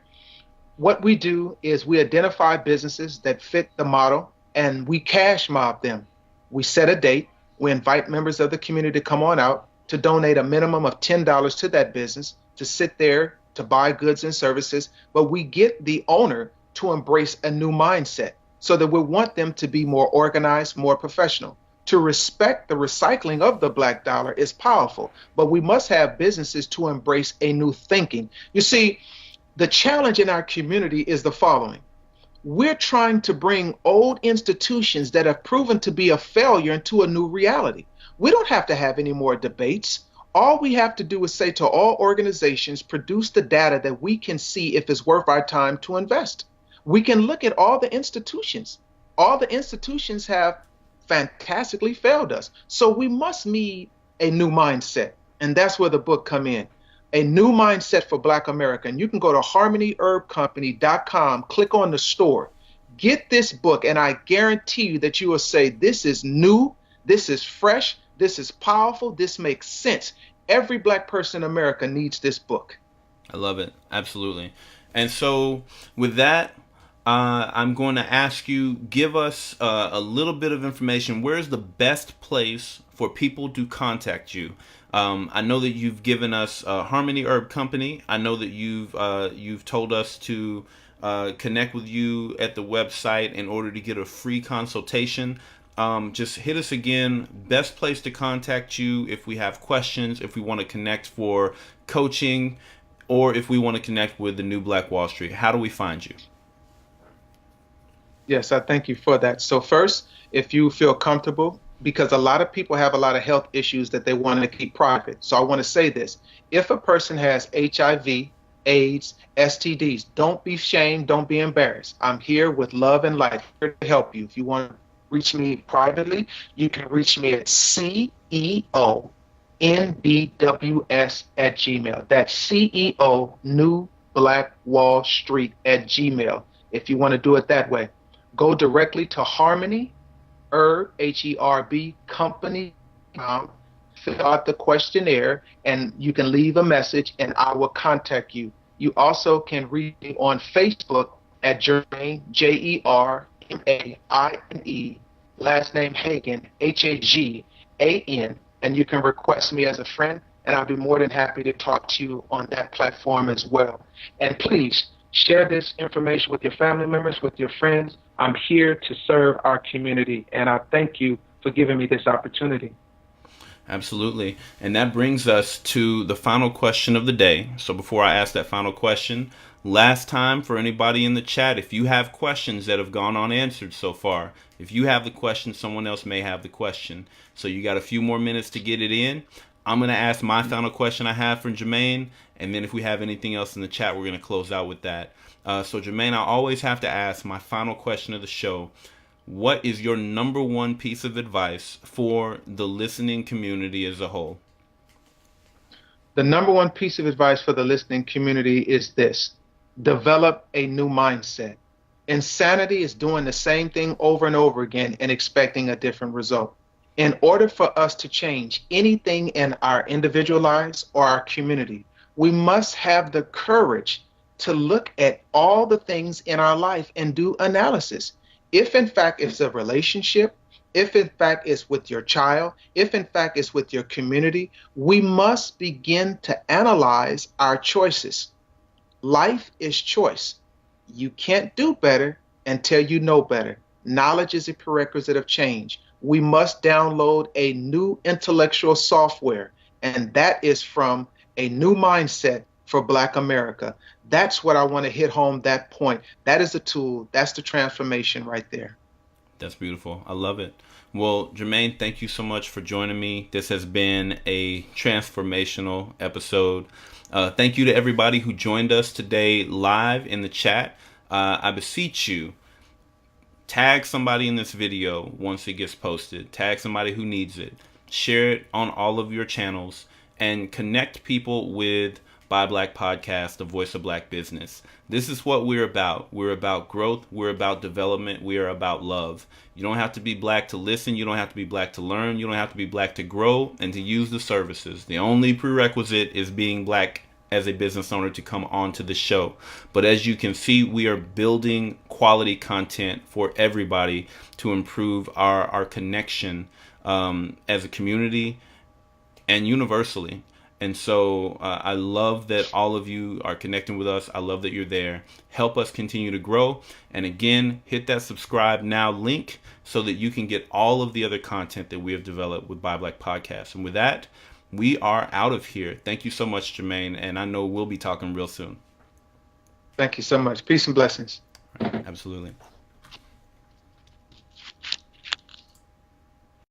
what we do is we identify businesses that fit the model and we cash mob them. We set a date. We invite members of the community to come on out to donate a minimum of $10 to that business, to sit there, to buy goods and services, but we get the owner to embrace a new mindset so that we want them to be more organized, more professional. To respect the recycling of the black dollar is powerful, but we must have businesses to embrace a new thinking. You see, the challenge in our community is the following. We're trying to bring old institutions that have proven to be a failure into a new reality. We don't have to have any more debates. All we have to do is say to all organizations, produce the data that we can see if it's worth our time to invest. We can look at all the institutions. All the institutions have fantastically failed us. So we must need a new mindset. And that's where the book come in. A New Mindset for Black America. And you can go to harmonyherbcompany.com, click on the store, get this book, and I guarantee you that you will say, this is new, this is fresh, this is powerful, this makes sense. Every black person in America needs this book. I love it. Absolutely. And so with that, I'm going to ask you, give us a little bit of information. Where's the best place for people to contact you? I know that you've given us Harmony Herb Company. I know that you've told us to connect with you at the website in order to get a free consultation. Just hit us again. Best place to contact you if we have questions, if we want to connect for coaching, or if we want to connect with the New Black Wall Street. How do we find you? Yes, I thank you for that. So first, if you feel comfortable, because a lot of people have a lot of health issues that they want to keep private. So I want to say this. If a person has HIV, AIDS, STDs, don't be ashamed, don't be embarrassed. I'm here with love and life here to help you. If you want to reach me privately, you can reach me at CEONBWS@gmail. That's CEO New Black Wall Street @gmail. If you want to do it that way, go directly to Harmony Herb, HERB Company. Fill out the questionnaire, and you can leave a message, and I will contact you. You also can reach me on Facebook at Germaine, JERMAINE, last name Hagan, HAGAN, and you can request me as a friend, and I'll be more than happy to talk to you on that platform as well. And please share this information with your family members, with your friends. I'm here to serve our community, and I thank you for giving me this opportunity. Absolutely. And that brings us to the final question of the day. So before I ask that final question, last time for anybody in the chat, if you have questions that have gone unanswered so far, if you have the question, someone else may have the question. So you got a few more minutes to get it in. I'm going to ask my final question I have for Jermaine, and then if we have anything else in the chat, we're going to close out with that. So Jermaine, I always have to ask my final question of the show. What is your number one piece of advice for the listening community as a whole? The number one piece of advice for the listening community is this: develop a new mindset. Insanity is doing the same thing over and over again and expecting a different result. In order for us to change anything in our individual lives or our community, we must have the courage to look at all the things in our life and do analysis. If in fact it's a relationship, if in fact it's with your child, if in fact it's with your community, we must begin to analyze our choices. Life is choice. You can't do better until you know better. Knowledge is a prerequisite of change. We must download a new intellectual software, and that is from a new mindset for Black America. That's what I want to hit home that point. That is the tool, that's the transformation right there. That's beautiful. I love it. Well, Jermaine, thank you so much for joining me. This has been a transformational episode. Thank you to everybody who joined us today live in the chat. I beseech you, tag somebody in this video once it gets posted. Tag somebody who needs it. Share it on all of your channels and connect people with Buy Black Podcast, the voice of Black business. This is what we're about. We're about growth. We're about development. We are about love. You don't have to be Black to listen. You don't have to be Black to learn. You don't have to be Black to grow and to use the services. The only prerequisite is being Black as a business owner to come onto the show. But as you can see, we are building quality content for everybody to improve our connection as a community and universally. And so I love that all of you are connecting with us. I love that you're there. Help us continue to grow. And again, hit that subscribe now link so that you can get all of the other content that we have developed with Buy Black Podcast. And with that, we are out of here. Thank you so much, Jermaine. And I know we'll be talking real soon. Thank you so much. Peace and blessings. Absolutely.